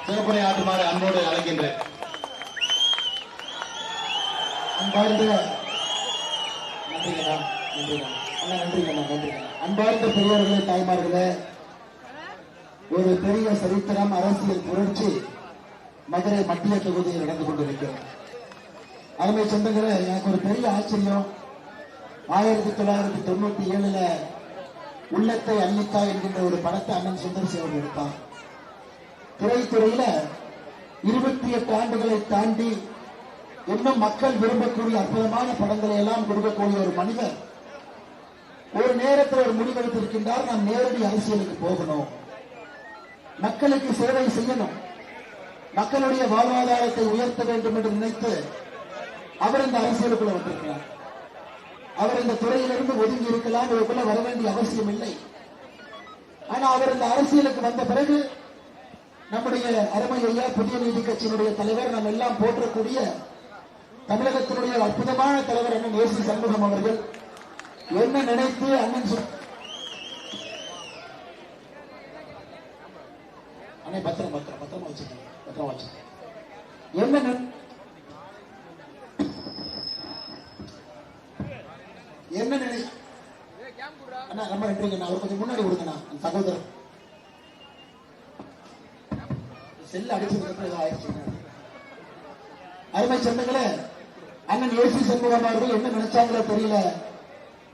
சிறப்புரை ஆற்றுமாறு அன்போடு அழைக்கின்றேன். அன்பார்ந்த பெரியவர்களே, தாய்மார்களே, ஒரு பெரிய சரித்திரம், அரசியல் புரட்சி மதுரை மத்திய தொகுதியில் நடந்து கொண்டிருக்கிறது. அருமை சொந்தங்களே, எனக்கு ஒரு பெரிய ஆச்சரியம். 1997 உள்ளத்தை அள்ளித்தா என்கின்ற ஒரு படத்தை அண்ணன் சுந்தர்சி அவர்கள் எடுத்தார். திரைத்துறையில 28 ஆண்டுகளை தாண்டி இன்னும் மக்கள் விரும்பக்கூடிய அற்புதமான படங்களை எல்லாம் கொடுக்கக்கூடிய ஒரு மனிதர் ஒரு நேரத்தில் ஒரு முடிவெடுத்திருக்கின்றார். நாம் நேரடி அரசியலுக்கு போகணும், மக்களுக்கு சேவை செய்யணும், மக்களுடைய வாழ்வாதாரத்தை உயர்த்த வேண்டும் என்று நினைத்து அவர் இந்த அரசியலுக்குள்ள வந்திருக்கிறார். அவர் இந்த துறையிலிருந்து ஒதுங்கி இருக்கலாம், இதுக்குள்ள வர வேண்டிய அவசியம் இல்லை. ஆனா அவர் இந்த அரசியலுக்கு வந்த பிறகு நம்முடைய அருமை ஐயா புதிய நீதி கட்சியினுடைய தலைவர், நாம் எல்லாம் போற்றக்கூடிய தமிழகத்தினுடைய அற்புதமான தலைவர் அண்ணன் ஏசி சண்முகம் அவர்கள் என்ன நினைத்து அண்ணன் பத்திரம் பத்திரமா வச்சுக்கோங்க என்ன நினை அண்ணா ரொம்ப நன்றிங்க. அவர் கொஞ்சம் முன்னாடி விடுங்கண்ணா. சகோதரர் செல்ல அடிச்சதுக்கு ஏதோ ஆயிடுச்சு. அருமை சொந்தங்களே, அண்ணன் ஏசி சண்முகம் அவர்கள் என்ன நினைச்சாங்களோ தெரியல,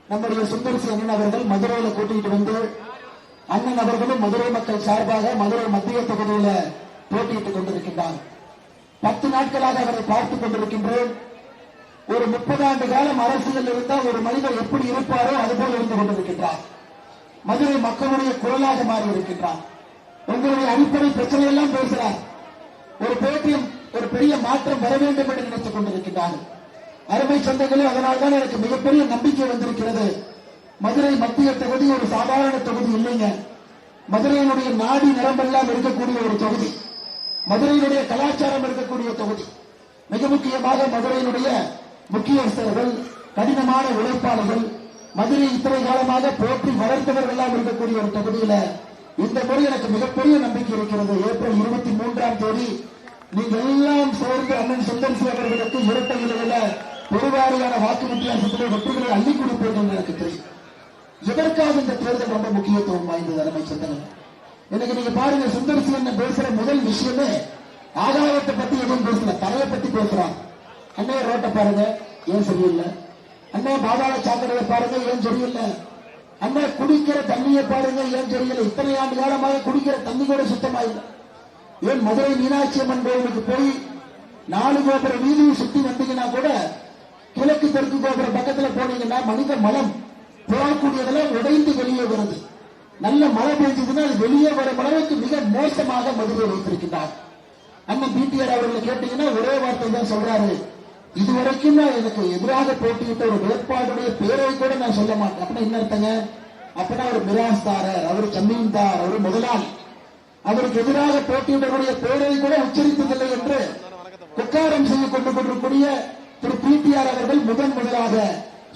நம்முடைய சுந்தர்சி அண்ணன் அவர்கள் மதுரையில கூட்டிட்டு வந்து அண்ணன் அவர்களும் மதுரை மக்கள் சார்பாக மதுரை மத்திய தொகுதியில போட்டியிட்டுக் கொண்டிருக்கின்றார். 10 நாட்களாக அவரை பார்த்துக் கொண்டிருக்கின்றோம். ஒரு 30 ஆண்டு காலம் அரசியல் இருந்தால் ஒரு மனிதர் எப்படி இருப்பாரோ அதுபோல் இருந்து கொண்டிருக்கின்றார். மதுரை மக்களுடைய குரலாக மாறி இருக்கின்றார். உங்களுடைய அடிப்படை பிரச்சனை எல்லாம் பேசுகிறார். ஒரு பேட்டியம் ஒரு பெரிய மாற்றம் வர வேண்டும் என்று நினைத்துக் கொண்டிருக்கின்றார். அருமை சொந்தங்களே, அதனால்தான் எனக்கு மிகப்பெரிய நம்பிக்கை வந்திருக்கிறது. மதுரை மத்திய தொகுதி ஒரு சாதாரண தொகுதி இல்லைங்க. மதுரையினுடைய நாடி நிரம்பெல்லாம் இருக்கக்கூடிய ஒரு தொகுதி, மதுரையினுடைய கலாச்சாரம் இருக்கக்கூடிய தொகுதி. மிக முக்கியமாக மதுரையினுடைய முக்கியஸ்தர்கள், கடினமான உழைப்பாளர்கள், மதுரை இத்தனை காலமாக போற்றி வளர்த்தவர்கள் எல்லாம் இருக்கக்கூடிய ஒரு தொகுதியில இந்த முறை எனக்கு மிகப்பெரிய நம்பிக்கை இருக்கிறது. ஏப்ரல் 23ஆம் தேதி நீங்கள் எல்லாம் சேர்ந்து அண்ணன் சுந்தர்சி அவர்களுக்கு இரட்டை இலையில பெருவாரியான வாக்கு வித்தியாசத்திலே வெற்றிகளை அள்ளி கொடுப்பது என்று எனக்கு தெரியும். எதற்காக இந்த தேர்தல் ரொம்ப முக்கியத்துவம் வாய்ந்தது அருமை சொந்தங்கள். எனக்கு நீங்க பாருங்க, சுந்தர்சி என்ன பேசுற முதல் விஷயமே ஆகாயத்தை பத்தி எதுவும் பேசல, தரையை பத்தி பேசுறான். அண்ணே ரோட்டை பாருங்க ஏன் சரியில்லை, அண்ணே பாதாள சாக்கடையை பாருங்க ஏன் சரியில்லை, அண்ணே குடிக்கிற தண்ணியை பாருங்க ஏன் சரியில்லை. இத்தனை ஆண்டு காலமாக குடிக்கிற தண்ணி கூட சுத்தமா இல்லை. ஏன் மதுரை மீனாட்சி அம்மன் கோவிலுக்கு போய் 4 கோபுர வீதியை சுத்தி வந்தீங்கன்னா கூட கிழக்கு தெற்கு கோபுர பக்கத்துல போனீங்கன்னா மனித மலம் போகக்கூடியதெல்லாம் உடைந்து வெளியே வருது. நல்ல மழை பெய்ஞ்சதுன்னா அது வெளியே வரும் அளவுக்கு மிக மோசமாக மதுரை வைத்திருக்கின்றார். அண்ணன் பிடிஆர் அவர்களை கேட்டீங்கன்னா ஒரே வார்த்தை தான் சொல்றாரு, இதுவரைக்கும் நான் எனக்கு எதிராக போட்டியிட்ட ஒரு வேட்பாளருடைய பேரை கூட நான் சொல்ல மாட்டேன். அப்படின்னா என்ன அர்த்தங்க? அப்படின்னா அவர் மிராஸ்தாரர், அவர் ஜமீன்தார், அவர் முதலாளி, அவருக்கு எதிராக போட்டியிடக்கூடிய பேரை கூட உச்சரித்ததில்லை என்று குக்காரம் செய்து கொண்டு கொண்டிருக்கூடிய திரு பிடிஆர் அவர்கள் முதலாக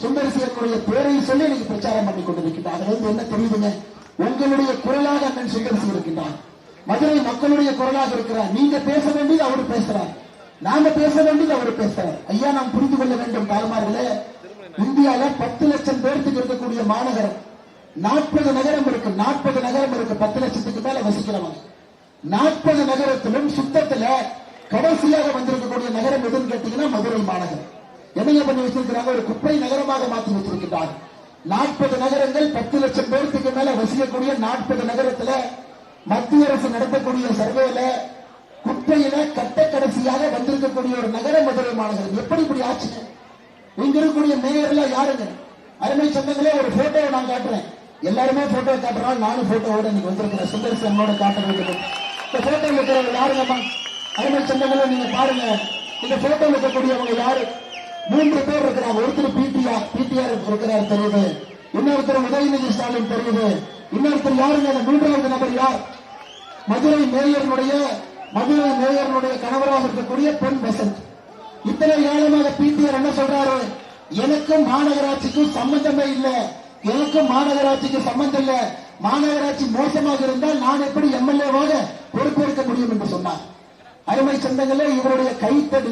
சுந்தரசியனுடைய பேரை சொல்லி எனக்கு பிரச்சாரம் பண்ணி கொண்டிருக்கின்றார். அதிலிருந்து என்ன தெரியுதுங்க? உங்களுடைய குரலாக அண்ணன் சுந்தரசி இருக்கின்றார், மதுரை மக்களுடைய குரலாக இருக்கிறார். நீங்க பேச வேண்டியது அவர் பேசுறார், நாங்க பேச வேண்டியது அவர் பேசுறார். ஐயா, நாம் புரிந்து கொள்ள வேண்டும் தாய்மார்களே, இந்தியாவில 10 லட்சம் பேருக்கு இருக்கக்கூடிய மாநகரம் 40 நகரம் இருக்கு. 40 நகரம் இருக்கு, 10 லட்சத்துக்கு மேல வசிக்கிறவங்க. 40 நகரத்திலும் சுத்தத்துல கடைசியாக வந்திருக்கக்கூடிய நகரம் எதுன்னு கேட்டீங்கன்னா மதுரை மாநகரம். என்னைய பண்ணி வச்சிருக்கிறாங்க, ஒரு குப்பை நகரமாக மாற்றி வச்சிருக்கிறார். 40 நகரங்கள் 10 லட்சம் பேருக்கு மேல வசிக்கக்கூடிய 40 நகரத்துல மத்திய அரசு நடத்தக்கூடிய சர்வேல குப்பையில கட்ட கடைசியாக வந்திருக்கக்கூடிய ஒரு நகரம் மதுரை மாநகரம். எப்படி இப்படி ஆச்சு? இங்க இருக்கக்கூடிய மேயர்ல யாருங்க? அருமை சொந்தங்களே, ஒரு போட்டோவை நான் காட்டுறேன். எல்லாருமே போட்டோ காட்டுறாங்க, நானும் போட்டோவோட இன்னைக்கு வந்திருக்கிறேன். சுந்தர்சி அண்ணோட காட்ட வேண்டும். இந்த போட்டோ இருக்கிறவங்க யாருங்கம்மா? அருமை சொந்தங்களே, நீங்க பாருங்க, இந்த போட்டோ இருக்கக்கூடியவங்க யாரு? 3 பேர் இருக்கிறாங்க. ஒருத்தர் பிடிஆர் இருக்கிறார் தெரியுது, இன்னொருத்தர் உதயநிதி ஸ்டாலின் தெரியுது, இன்னொருத்தர் யாருங்க? அந்த 3வது நபர் யார்? மதுரை மேயருடைய கணவராக இருக்கக்கூடிய பொன் வசந்த். இத்தனை காலமாக பிடிஆர் என்ன சொல்றாரு? எனக்கும் மாநகராட்சிக்கும் சம்பந்தமே இல்லை, எனக்கும் மாநகராட்சிக்கு சம்பந்தம் இல்ல, மாநகராட்சி மோசமாக இருந்தால் நான் எப்படி எம்எல்ஏவாக பொறுப்பேற்க முடியும் என்று சொன்னார். அருமை சொந்தங்களே, இவருடைய கைத்தடி,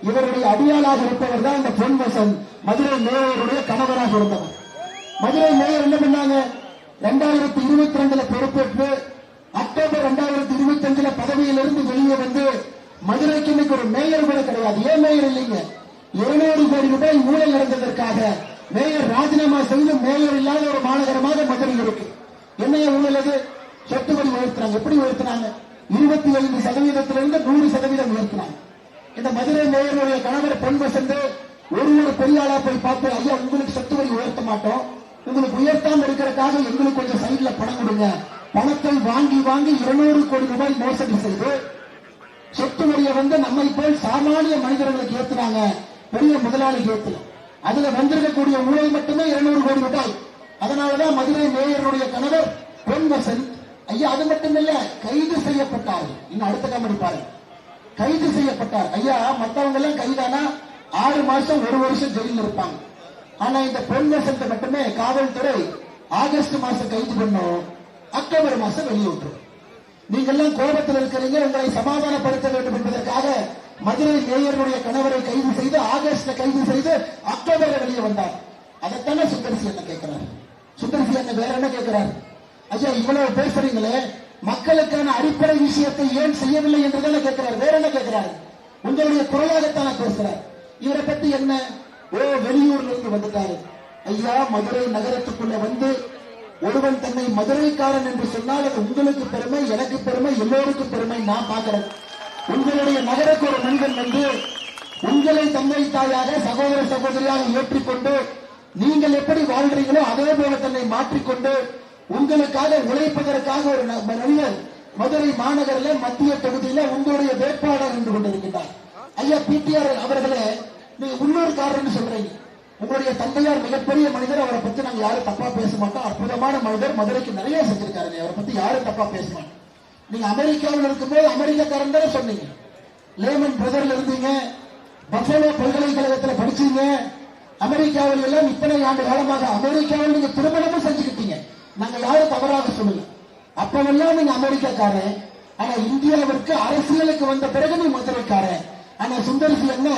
இவருடைய அடியாளாக இருப்பவர் தான் இந்த பொன்வசன், மதுரை மேயருடைய கணவராக இருந்தவர். மதுரை மேயர் என்ன பண்ணாங்க? 2022 பொறுப்பேற்று அக்டோபர் 2025 பதவியிலிருந்து வெளியே வந்து மதுரைக்கு இன்னைக்கு ஒரு மேயர் கூட கிடையாது. ஏன் மேயர் இல்லைங்க? 200 கோடி ரூபாய் ஊழல் நடந்ததற்காக மேயர் ராஜினாமா செய்து மேயர் இல்லாத ஒரு மாநகரமாக மதுரை இருக்கு. என்ன ஊழல் அது? சொத்து வரி உயர்த்தினாங்க. எப்படி உயர்த்தினாங்க? 25%-இருந்து 100% உயர்த்தினாங்க. இந்த மதுரை மேயருடைய கணவர் பொன்வசந்த் ஒரு பெரிய ஆளா போய் பார்த்து, ஐயா உங்களுக்கு சொத்து வரி உயர்த்த மாட்டோம், உங்களுக்கு உயர்த்தாம இருக்கிறதுக்காக எங்களுக்கு கொஞ்சம் சைட்ல பணம் கொடுங்க. பணத்தை வாங்கி 200 கோடி ரூபாய் மோசடி செய்து சொத்து வரியை நம்மை போல் சாமானிய மனிதர்களுக்கு ஏத்துனாங்க. பெரிய முதலாளி ஏத்துல அதுல வந்திருக்கக்கூடிய ஊழல் மட்டுமே 200 கோடி ரூபாய். அதனாலதான் மதுரை மேயருடைய கணவர் பொன்வசந்த் ஐயா அது மட்டும் இல்ல, கைது செய்யப்பட்டார். இன்னும் அடுத்த காமெடி பாருங்க, கைது செய்யப்பட்டார். ஐயா மத்தவங்க எல்லாம் கைதானா 6 மாசம் 1 வருஷம் ஜெயிலில் இருப்பாங்க. ஆனா இந்த பொன்வசந்த் மட்டுமே காவல்துறை ஆகஸ்ட் மாசம் கைது பண்ணும், அக்டோபர் மாசம் வெளியே விட்டுரும். நீங்க எல்லாம் கோபத்தில் இருக்கிறீங்க, உங்களை சமாதானப்படுத்த வேண்டும் என்பதற்காக மதுரை மேயருடைய கணவரை கைது செய்து ஆகஸ்ட்ல கைது செய்து அக்டோபர்ல வெளியே வந்தார். அதைத்தானே சுந்தரசி என்ன கேட்கிறார்? சுந்தரசி என்ன வேற என்ன கேட்கிறார்? ஐயா இவ்வளவு பேசுறீங்களே, மக்களுக்கான அடிப்படை விஷயத்தை ஏன் செய்யவில்லை என்றுதானே கேட்கிறார். வேற என்ன கேட்கிறார்? உங்களுடைய குரலாகத்தானே பேசுறார். இவரை பத்தி என்ன? ஓ வெளியூர்ல இருந்து வந்துட்டாரு. ஐயா மதுரை நகரத்துக்குள்ள வந்து ஒருவன் தன்னை மதுரைக்காரன் என்று சொன்னால் அது உங்களுக்கு பெருமை, எனக்கு பெருமை, எல்லோருக்கும் பெருமை. நான் பார்க்கிறேன், உங்களுடைய நகருக்கு ஒரு மனிதன் வந்து உங்களை தந்தை தாயாக சகோதர சகோதரியாக ஏற்றிக்கொண்டு நீங்கள் எப்படி வாழ்றீங்களோ அதே போல தன்னை மாற்றிக்கொண்டு உங்களுக்காக உழைப்பதற்காக ஒரு மனிதர் மதுரை மாநகரில் மத்திய தொகுதியில உங்களுடைய வேட்பாளர் நின்று கொண்டிருக்கிறார். ஐயா பிடிஆர் அவர்களே, நீங்க உள்ளூர்காரர்னு சொல்றீங்க. உங்களுடைய தந்தையார் மிகப்பெரிய மனிதர், அவரை பத்தி நாங்க யாரும் தப்பா பேச மாட்டோம். அற்புதமான மனிதர், மதுரைக்கு நிறைய செஞ்சிருக்காரு. அவரை பத்தி யாரும் தப்பா பேச மாட்டோம். நீங்க அமெரிக்காவில் இருக்கும்போது அமெரிக்காக்காரன் தானே சொன்னீங்க. லேமன் பிரதர்ல இருந்தீங்க, பஃபலோ பல்கலைக்கழகத்தில் படிச்சீங்க. அமெரிக்காவில் எல்லாம் இத்தனை ஆண்டு காலமாக அமெரிக்காவில் நீங்க திருமணமும் செஞ்சுக்கிட்டீங்க. நாங்க யாரும் தவறாக சொல்லல. அப்பவெல்லாம் நீங்க அமெரிக்காக்காரன். ஆனா இந்தியாவிற்கு அரசியலுக்கு வந்த பிறகு நீ மதுரைக்காரன். ஆனா சுந்தரசி என்ன,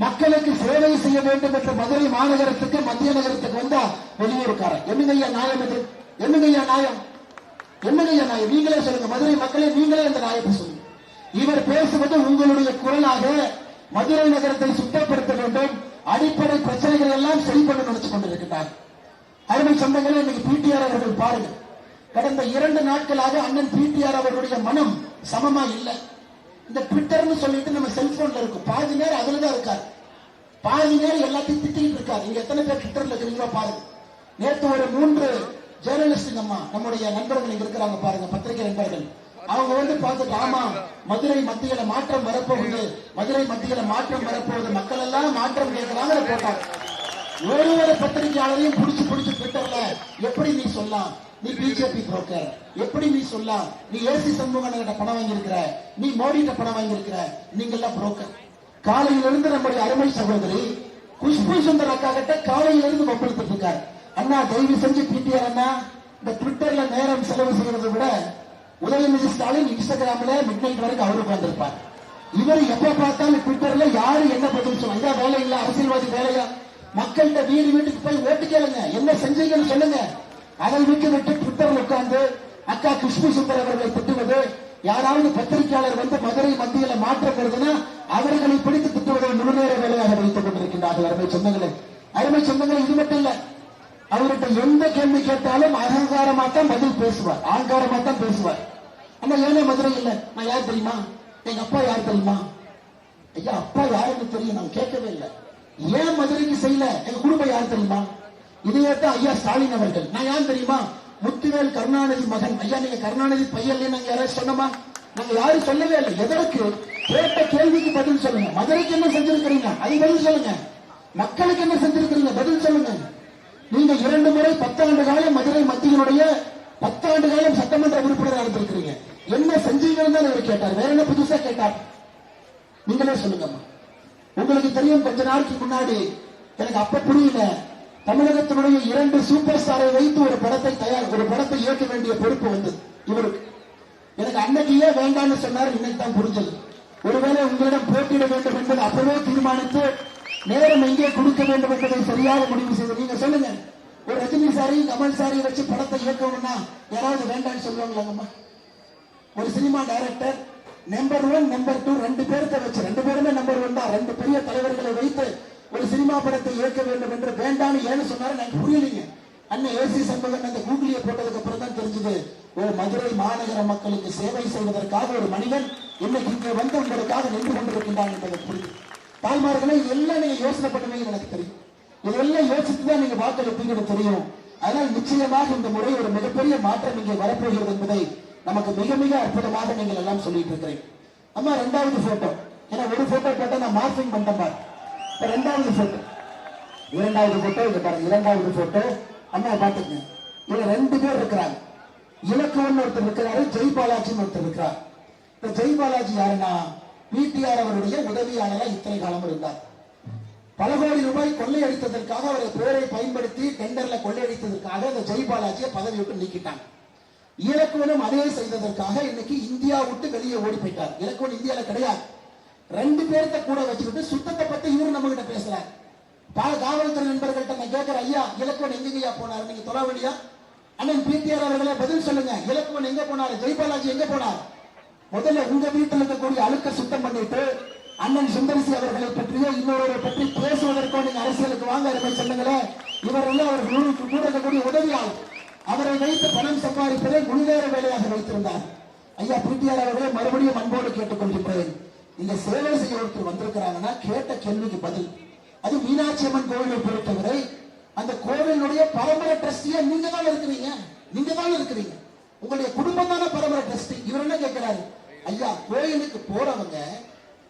மக்களுக்கு சேவை செய்ய வேண்டும் என்ற மதுரை மாநகரத்துக்கு மத்திய நகரத்துக்கு வந்தா வெளியூருக்காரன். என்னங்கய்யா நியாயம் இது? என்னங்கய்யா நியாயம்? என்னங்கய்யா நியாயம்? நீங்களே சொல்லுங்க, மதுரை மக்களே நீங்களே அந்த நியாயத்தை சொல்லுங்க. இவர் பேசுவது உங்களுடைய குரலாக மதுரை நகரத்தை சுத்தப்படுத்த வேண்டும், அடிப்படை பிரச்சனைகள் எல்லாம் சரி பண்ண நினைச்சு கொண்டிருக்கிறார். அருமை சொந்தங்களே, இன்னைக்கு பிடிஆர் அவர்கள் பாருங்க, கடந்த 2 நாட்களாக அண்ணன் பிடிஆர் அவர்களுடைய மனம் சமமா இல்லை. இந்த ட்விட்டர்னு சொல்லிட்டு நம்ம செல்போன்ல இருக்கும், பாதி நேரம் அதுலதான் இருக்காரு, பாதி நேரம் எல்லாத்தையும் திட்டிட்டு இருக்காரு. நீங்க எத்தனை பேர் ட்விட்டர்ல இருக்கிறீங்களோ பாருங்க. நேற்று ஒரு 3 ஜேர்னலிஸ்ட் நம்முடைய நண்பர்கள் இங்க இருக்கிறாங்க பாருங்க, பத்திரிகை நண்பர்கள். அவங்க வந்து பார்த்துட்டு, ஆமா மதுரை மத்தியில மாற்றம் வரப்போகுது, மதுரை மத்தியில மாற்றம் வரப்போகுது, மக்கள் எல்லாம் மாற்றம் கேட்கிறாங்க போட்டாங்க. ஒரு பத்திரிகையாளரையும் பிடிச்சு ட்விட்டர்ல எப்படி நீ சொல்லலாம், நீ பிஜேபி புரோக்கர், எப்படி நீ சொல்லலாம், நீ ஏசி சண்முகன் பணம் வாங்கியிருக்கிற, நீ மோடி பணம் வாங்கியிருக்கிற, நீங்க எல்லாம் புரோக்கர். காலையிலிருந்து நம்முடைய அருமை சகோதரி குஷ்பு சுந்தர் அக்கா கிட்ட காலையிலிருந்து வம்பிழுத்துட்டு இருக்காரு. அண்ணா தயவு செஞ்சு பிடிஆர் அண்ணா, இந்த ட்விட்டர்ல நேரம் செலவு செய்யறதை விட உதயநிதி ஸ்டாலின் இன்ஸ்டாகிராம்ல மிட் நைட் வரைக்கும் அவரு உட்கார்ந்திருப்பார். இவர் எப்ப பார்த்தாலும் ட்விட்டர்ல யாரு என்ன பதில் சொல்லுவாங்க, இதான் வேலை இல்ல, அரசியல்வாதி வேலையா? மக்கள்கிட்ட வீட்டுக்கு போய் ஓட்டு கேளுங்க, என்ன செஞ்சீங்கன்னு சொல்லுங்க. அதை விட்டு ட்விட்டர்ல உட்கார்ந்து அக்கா குஷ்பு சுந்தர் அவர்களை திட்டுவது, யாராவது பத்திரிகையாளர் வந்து மதுரை மத்தியில மாற்றம் வருதுன்னா அவர்களை பிடித்து திட்டுவதை முழுநேர வேலையாக வைத்துக் கொண்டிருக்கின்றார்கள். அருமை சொந்தங்களே, இது மட்டும் இல்ல, அவர்கிட்ட எந்த கேள்வி கேட்டாலும் அகங்காரமா தான் பதில் பேசுவார், ஆங்காரமா தான் பேசுவார். ஆனா ஏன்னா மதுரை இல்ல, நான் யார் தெரியுமா, எங்க அப்பா யார் தெரியுமா? ஐயா அப்பா யாருன்னு தெரியும், நான் கேட்கவே இல்லை. ஏன் மதுரைக்கு செய்யல, எங்க குடும்பம் யார் தெரியுமா? இதையேத்தான் ஐயா ஸ்டாலின் அவர்கள், நான் யார் தெரியுமா, முத்துவேல் கருணாநிதி மகன். ஐயா நீங்க கருணாநிதி பையன் நாங்க யாராவது சொன்னோமா? நாங்க யாரும் சொல்லவே இல்லை. எதற்கு? கேட்ட கேள்விக்கு பதில் சொல்லுங்க. மதுரைக்கு என்ன செஞ்சிருக்கிறீங்க அது பதில் சொல்லுங்க. மக்களுக்கு என்ன செஞ்சிருக்கிறீங்க பதில் சொல்லுங்க. நீங்க 2 முறை 10 ஆண்டு காலம் மதுரை மத்தியினுடைய 10 ஆண்டு காலம் சட்டமன்ற உறுப்பினராக இருந்திருக்கிறீங்க. என்ன செஞ்சீங்கன்னு தான் அவர் கேட்டார், வேற என்ன புதுசா கேட்டார்? நீங்களே சொல்லுங்கம்மா. உங்களுக்கு தெரியும், கொஞ்ச நாளைக்கு முன்னாடி எனக்கு அப்ப புரியல, தமிழகத்தினுடைய 2 சூப்பர் ஸ்டாரை வைத்து ஒரு படத்தை இயக்க வேண்டிய பொறுப்பு வந்தது இவருக்கு. எனக்கு அன்னைக்கு ஏன் வேண்டாம்னு சொன்னார், இன்னைக்கு தான் புரிஞ்சது. ஒருவேளை உங்களிடம் போட்டியிட வேண்டும் என்பது அப்பவே தீர்மானித்து நேரம் எங்கே கொடுக்க வேண்டும் என்பதை சரியாக முடிவு செய்து. நீங்க சொல்லுங்க, ஒரு ரஜினி சாரையும் கமல் சாரையும் வச்சு படத்தை இயக்கணும்னா யாராவது வேண்டாம்னு சொல்லுவாங்களாங்கம்மா? ஒரு சினிமா டைரக்டர் நம்பர் 1 நம்பர் 2 2 பேர்த்த வச்சு, 2 பேருமே நம்பர் 1 தான், 2 பெரிய தலைவர்களை வைத்து ஒரு சினிமா படத்தை இயக்க வேண்டும் என்று வேண்டாம்னு ஏன்னு சொன்னாரு எனக்கு புரியலீங்க. அண்ணன் ஏசி சண்முகன் அந்த கூகுளியை போட்டதுக்கு அப்புறம் தான் தெரிஞ்சது, ஒரு மதுரை மாநகர மக்களுக்கு சேவை செய்வதற்காக ஒரு மனிதன் இன்னைக்கு இங்கே வந்து உங்களுக்காக நின்று கொண்டிருக்கின்றான் என்பதை புரியுது. தாய்மார்களை இதெல்லாம் நீங்க யோசனை பண்ணுவீங்க எனக்கு தெரியும். இதெல்லாம் யோசித்துதான் நீங்க வாக்களிப்பீங்கன்னு தெரியும். அதனால் நிச்சயமாக இந்த முறை ஒரு மிகப்பெரிய மாற்றம் இங்கே வரப்போகிறது என்பதை நமக்கு மிக மிக அற்புதமாக நீங்கள் எல்லாம் சொல்லிட்டு இருக்கிறேன். அம்மா 2வது போட்டோ, ஏன்னா ஒரு போட்டோ போட்டோ நான் மார்க்கிங் பண்ணேன் பாரு. 2வது போட்டோ இங்க பாருங்க. 2வது போட்டோ அம்மா பாத்துங்க. இதுல 2 பேர் இருக்கிறாங்க. இலக்குவன் ஒருத்தர் இருக்கிறாரு, ஜெய்பாலாஜின்னு ஒருத்தர் இருக்கிறார். இந்த ஜெய்பாலாஜி யாருன்னா பிடிஆர் அவருடைய உதவியாளராக இத்தனை காலம் இருந்தார். பல கோடி ரூபாய் கொள்ளையடித்ததற்காக அவரை பேரை பயன்படுத்தி டெண்டர்ல கொள்ளையடித்ததற்காக இந்த ஜெய்பாலாஜியை பதவி விட்டு நீக்கிட்டாங்க. இலக்குவனும் அதே செய்ததற்காக இன்னைக்கு இந்தியா விட்டு வெளியே ஓடி போயிட்டார். இலக்குவன் இந்தியால கிடையாது. 2 பேர்த்த கூட வச்சுக்கிட்டு சுத்தத்தை பத்தி இவரு நம்ம கிட்ட பேசுறாரு. காவல்துறை நண்பர்கள்ட்ட நான் கேட்கிறேன், ஐயா இலக்குவன் எங்கேயா போனாரு? நீங்க தொலைவழியா அண்ணன் பிடிஆர் அவர்களே பதில் சொல்லுங்க. இலக்குவன் எங்க போனாரு? ஜெய்பாலாஜி எங்க போனார்? முதல்ல உங்க வீட்டில் இருக்கக்கூடிய அழுக்க சுத்தம் பண்ணிட்டு அண்ணன் சுந்தரசி அவர்களை பற்றியோ இன்னொருவரை பற்றி பேசுவதற்கோ நீங்க அரசியலுக்கு வாங்க அருமை சொன்னங்களே. இவரெல்லாம் அவர் கூட இருக்கக்கூடிய உதவியாளர். அவரை வைத்து பணம் சம்பாதிப்பதை முழுநேர வேலையாக வைத்திருந்தார். ஐயா பிடிஆர் அவர்களே மறுபடியும் அன்போடு கேட்டுக்கொள்கின்றேன். இந்த சேவை செய்ய ஒருத்தர் வந்திருக்கிறாங்கன்னா கேட்ட கேள்விக்கு பதில். அது மீனாட்சி அம்மன் கோவிலை பொறுத்தவரை அந்த கோவிலுடைய பரம்பரை ட்ரஸ்டியா நீங்க தான் இருக்கிறீங்க. உங்களுடைய குடும்பம் தானே பரம்பரை ட்ரஸ்டி. இவர் என்ன கேட்கிறாரு? ஐயா கோயிலுக்கு போறவங்க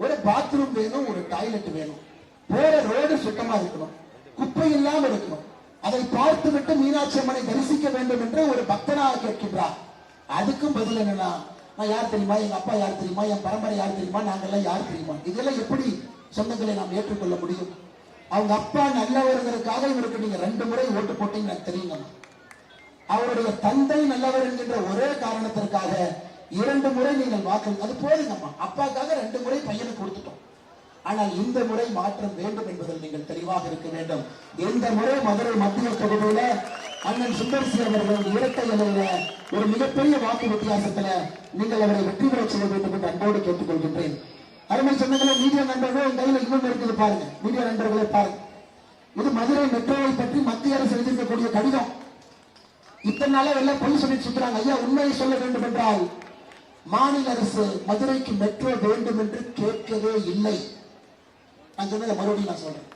ஒரு பாத்ரூம் வேணும், ஒரு டாய்லெட் வேணும், போற ரோடு சுத்தமா இருக்கணும், குப்பை இல்லாம இருக்கணும், அதை பார்த்து விட்டு மீனாட்சி அம்மனை தரிசிக்க வேண்டும் என்று ஒரு பக்தனாக கேட்கின்றார். அதுக்கும் பதில் என்னன்னா, நான் யார் தெரியுமா, எங்க அப்பா யார் தெரியுமா, என் பரம்பரை யார் தெரியுமா, நாங்கெல்லாம் யார் தெரியுமா? இதெல்லாம் எப்படி சொந்தங்களை நாம் ஏற்றுக்கொள்ள முடியும்? அவங்க அப்பா நல்லவர்களுக்காக இவருக்கு நீங்க 2 முறை ஓட்டு போட்டீங்க எனக்கு தெரியுங்க. அவருடைய தந்தை நல்லவர் என்கின்ற ஒரே காரணத்திற்காக 2 முறை நீங்கள் வாக்கு, அது போதுங்கம்மா. அப்பாக்காக 2 முறை பையனுக்கு கொடுத்துட்டோம். ஆனால் இந்த முறை மாற்றம் வேண்டும் என்பதில் நீங்கள் தெளிவாக இருக்க வேண்டும். இந்த முறை மதுரை மத்திய தொகுதியில அண்ணன் சுந்தரசி அவர்கள் இரட்டை இலையில ஒரு மிகப்பெரிய வாக்கு வித்தியாசத்துல நீங்கள் அவரை வெற்றி பெற செய்ய வேண்டும் என்று அன்போடு கேட்டுக்கொள்கின்றேன். அருமை சொந்தங்களே, மீடியா நண்பர்களே, கையில இன்னொன்று இருக்குது பாருங்க. மீடியா நண்பர்களே பாருங்க, இது மதுரை மெட்ரோவை பற்றி மத்திய அரசு எழுதியிருக்கக்கூடிய கடிதம். இத்தனை நாளா எல்லாம் பொய் சொல்லிட்டு சுத்துறாங்க. ஐயா உண்மையை சொல்ல வேண்டும் என்றால் மாநில அரசு மதுரைக்கு மெட்ரோ வேண்டும் என்று கேட்கவே இல்லை. நான் சொன்னதை மறுபடியும் நான் சொல்றேன்.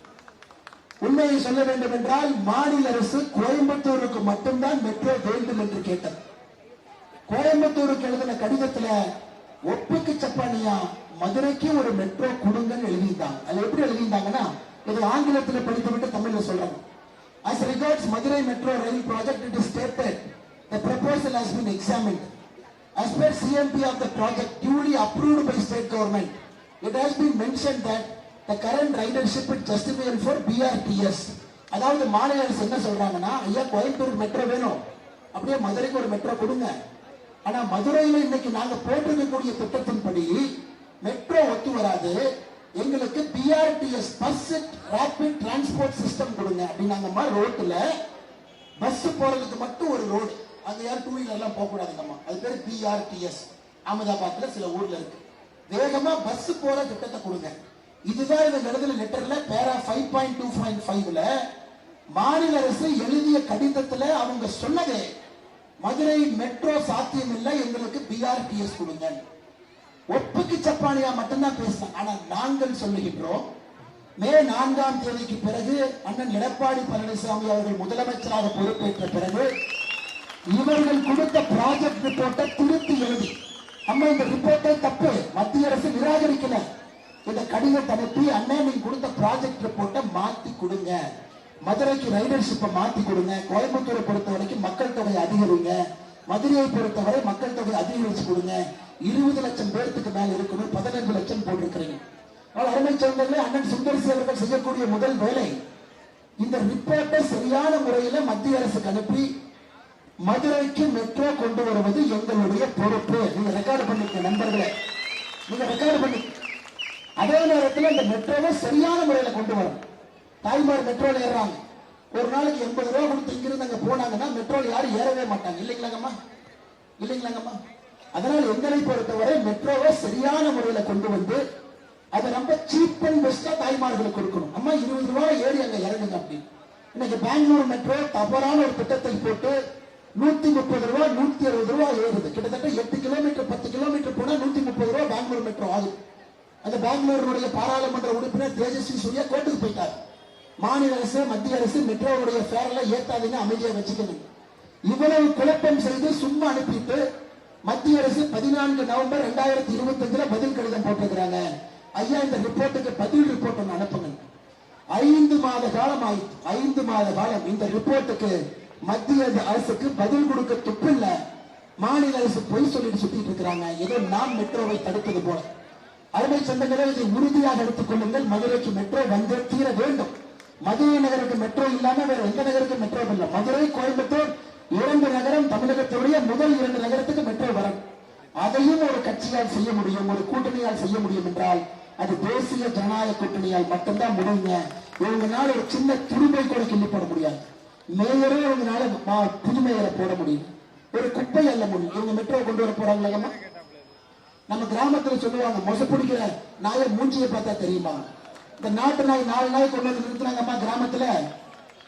உண்மையை சொல்ல வேண்டும் என்றால் மாநில அரசு கோயம்புத்தூருக்கு மட்டும்தான் மெட்ரோ வேண்டும் என்று கேட்டது. கோயம்புத்தூருக்கு எழுதின கடிதத்துல ஒப்புக்கு சப்பானியா மதுரைக்கு ஒரு மெட்ரோ கொடுங்கன்னு எழுதியிருந்தாங்க. அது எப்படி எழுதியிருந்தாங்கன்னா, இது ஆங்கிலத்தில் படித்துவிட்டு தமிழ்ல சொல்றாங்க. As regards Madurai Metro Rail project, it is stated the proposal has been examined. As per CMP of the project duly approved by state government, it has been mentioned that the current ridership is justifiable for BRTS. அதாவது மாநில அரசு என்ன சொல்றாங்கன்னா, ஐயா Coimbatore metro வேணும், அப்படியே மதுரைக்கு ஒரு மெட்ரோ கொடுங்க. ஆனா மதுரையில இன்னைக்கு நாங்க போட்டிருக்கக்கூடிய திட்டத்தின்படி மெட்ரோ ஒத்து வராது, எங்களுக்கு BRTS bus rapid transport system கொடுங்க அப்படின்னாங்கம்மா. ரோட்ல பஸ் போறதுக்கு மட்டும் ஒரு ரோடு, அங்க யாரும் 2 வீலர் எல்லாம் போக கூடாதுங்கம்மா. அது பேரு பிஆர்டிஎஸ். அகமதாபாத்ல சில ஊர்ல இருக்கு. வேகமா பஸ் போற திட்டத்தை கொடுங்க. இதுதான் இந்த எழுதின லெட்டர்ல பேரா 5.2.5ல மாநில அரசு எழுதிய கடிதத்துல அவங்க சொன்னதே, மதுரை மெட்ரோ சாத்தியம் இல்லை, எங்களுக்கு பிஆர்டிஎஸ் கொடுங்க. ஒப்புக்கு சப்பானியா மட்டும்தான் பேசினாங்க. ஆனா நாங்கள் சொல்லுகின்றோம், மே 4ஆம் தேதிக்கு பிறகு அண்ணன் எடப்பாடி பழனிசாமி அவர்கள் முதலமைச்சராக பொறுப்பேற்ற பிறகு இவர்கள் கொடுத்த ப்ராஜெக்ட் ரிப்போர்ட்டை திருத்தி எழுதி, அம்மா இந்த ரிப்போர்ட்டை தப்பு, மத்திய அரசு நிராகரிக்கல, இந்த கடிதத்தை அனுப்பி அண்ணன் நீங்க கொடுத்த ப்ராஜெக்ட் ரிப்போர்ட்டை மாத்தி கொடுங்க, மதுரைக்கு ரைடர்ஷிப்பை மாத்தி கொடுங்க, கோயம்புத்தூரை பொறுத்த வரைக்கும் மக்கள் தொகை அதிகரிங்க, மதுரையை பொறுத்தவரை மக்கள் தொகை அதிகரிச்சு கொடுங்க, 20 லட்சம் பேருக்கு மேல இருக்கணும், 15 லட்சம் போட்டிருக்கிறீங்க. அருமை சொந்தங்களே, அண்ணன் சுந்தரசி அவர்கள் செய்யக்கூடிய முதல் வேலை இந்த ரிப்போர்ட்டை சரியான முறையில மத்திய அரசுக்கு அனுப்பி மதுரைக்கு மெட்ரோ கொண்டு வருவது எங்களுடைய பொறுப்பு. நீங்க ரெக்கார்டு பண்ணிக்க நண்பர்களே, நீங்க ரெக்கார்டு பண்ணி அதே நேரத்தில் இந்த மெட்ரோவை சரியான முறையில கொண்டு வரும். தாய்மார் மெட்ரோல ஏறாங்க, ஒரு நாளைக்கு 80 ரூபாய் கொடுத்து இங்கிருந்து அங்க போனாங்கன்னா மெட்ரோல யாரும் ஏறவே மாட்டாங்க. இல்லைங்களாங்கம்மா, இல்லைங்களாங்கம்மா. அதனால எங்களை பொறுத்தவரை மெட்ரோவை சரியான முறையில கொண்டு வந்து அதை ரொம்ப சீப் அண்ட் பெஸ்டா தாய்மார்களுக்கு கொடுக்கணும். அம்மா 20 ரூபாய் ஏறி அங்க இறங்குங்க அப்படின்னு. இன்னைக்கு பெங்களூர் மெட்ரோ தவறான ஒரு திட்டத்தை போட்டு 130 ரூபாய் 160 ரூபாய் ஏறுது. கிட்டத்தட்ட 8 கிலோமீட்டர் 10 கிலோமீட்டர் போனா 130 ரூபாய் பெங்களூர் மெட்ரோ ஆகுது. அந்த பெங்களூருடைய பாராளுமன்ற உறுப்பினர் தேஜஸ்வி சூர்யா கோர்ட்டுக்கு போயிட்டார். மாநில அரசு மத்திய அரசு மெட்ரோவுடைய ஃபேர்ல ஏத்தாதீங்க, அமைதியா வச்சுக்கணும். இவ்வளவு குழப்பம் செய்து சும்மா அனுப்பிட்டு மத்திய அரசு 14 நவம்பர் 2025 பதில் கடிதம் போட்டிருக்கிறாங்க. ஐயா இந்த ரிப்போர்ட்டுக்கு பதில் ரிப்போர்ட் ஒன்று அனுப்புங்க. 5 மாத காலம் ஆயிடுச்சு. 5 மாத காலம் இந்த ரிப்போர்ட்டுக்கு மத்திய அரசுக்கு பதில் கொடுக்க துப்பில்ல. மாநில அரசு பொய் சொல்லிட்டு சுத்திட்டு இருக்கிறாங்க, ஏதோ நாம் மெட்ரோவை தடுப்பது போல. அருமை சொந்தங்களே, இதை உறுதியாக எடுத்துக் கொள்ளுங்கள். மதுரைக்கு மெட்ரோ வந்து தீர வேண்டும். மதுரை நகருக்கு மெட்ரோ இல்லாம வேற எந்த நகருக்கு மெட்ரோ இல்லை. மதுரை, கோயம்புத்தூர் 2 நகரம் தமிழகத்துடைய முதல் 2 நகரத்துக்கு மெட்ரோ வரும். அதையும் ஒரு கட்சியால் செய்ய முடியும், ஒரு கூட்டணியால் செய்ய முடியும் என்றால் அது தேசிய ஜனநாயக கூட்டணியால் மட்டும்தான் முடியுங்க. இவங்கனால ஒரு சின்ன துரும்பை கூட கிள்ளி போட முடியாது. மேயரே இவங்கனால புது மேயரை போட முடியும், ஒரு குப்பை அல்ல முடியும். இவங்க மெட்ரோ கொண்டு வர போறாங்களா? நம்ம கிராமத்துல சொல்லுவாங்க, மொசப்பிடிக்கிற நாயை மூஞ்சியை பார்த்தா தெரியுமா? இந்த நாட்டு நாய் 4 நாய் கொண்டு வந்து நிறுத்தினாங்கம்மா கிராமத்துல.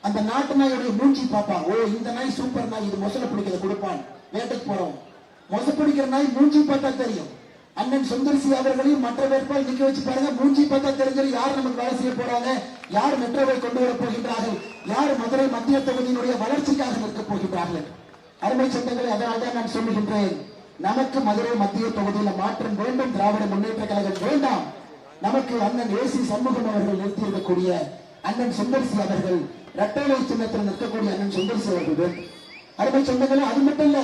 அந்த நாட்டு நாயோடைய மூஞ்சி பார்ப்பாங்க. ஓ இந்த நாய் சூப்பர் நாய், இது மொசல பிடிக்கிறத கொடுப்பான். வேட்டைக்கு போறோம், மொச பிடிக்கிற நாய் மூஞ்சி பார்த்தா தெரியும். அண்ணன் சுந்தர்சி அவர்களையும் மற்ற வேட்பாளர் நிக்க வச்சு பாருங்க, மூஞ்சி பார்த்தா தெரிஞ்சது யார் நமக்கு வேலை செய்ய போறாங்க, யார் மெட்ரோவை கொண்டு வர போகின்றார்கள், யார் மதுரை மத்திய தொகுதியினுடைய வளர்ச்சிக்காக நிற்க போகின்றார்கள். அருமை சொந்தங்களை, அதனால்தான் நான் சொல்லுகின்றேன், நமக்கு மதுரை மத்திய தொகுதியில் மாற்றம் வேண்டும், திராவிட முன்னேற்ற கழகம் வேண்டாம். நமக்கு அண்ணன் ஏசி சண்முகம் அவர்கள் நிறுத்தியிருக்கக்கூடிய அண்ணன் சுந்தர்சி அவர்கள், இரட்டைலை சின்னத்தில் நிற்கக்கூடிய அண்ணன் சுந்தர்சி அவர்கள் வேண்டும். அருமை சொந்தங்களே, அது மட்டும் இல்ல,